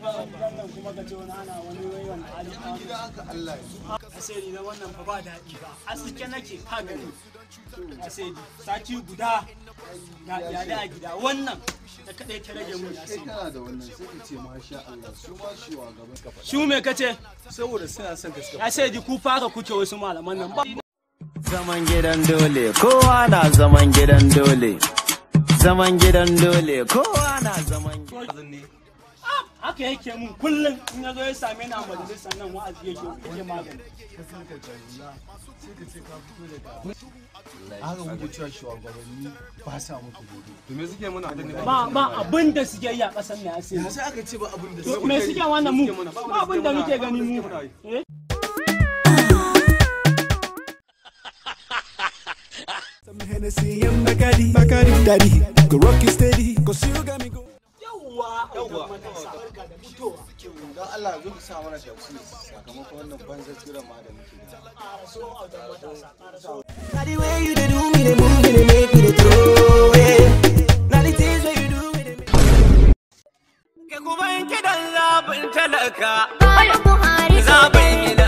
kuma ka ce wani ana wani wayan hali Allah asiri na wannan fa ba daɗi ba asike nake ka gani asiri sati guda ya da gida wannan da kadai ta rage mun asiri kana da wannan sai ka ce masha Allah su ma shi wa gaban ka fa shu me kace saboda suna son gaskiya asiri ku fara kuke wasu malaman nan ba zaman gidan dole kowa na zaman gidan dole zaman gidan dole kowa na zaman gidan haka yake mun kullum in ya zo ya same ni a majalisar nan wa'azi yake magani aka wuce cewa shugabanni ba sa muku daidai to me suke muna ba abin da suke yi a ƙasar ne asiri sai aka ce ba abin da suke me suke wannan mu ba abin da muke gani mu Some Hennessy and Bacardi, Daddy, go rock it steady, cause you got me go. Yawwa dan Allah zo ku sa mana tafsir sakamakon wannan banzar tsiran ma da muke Now the way you do me, they move me, they make me, they throw it. Now the things where you do me, they make me. Ke kuma in kidan zabin talaka Buhari zabin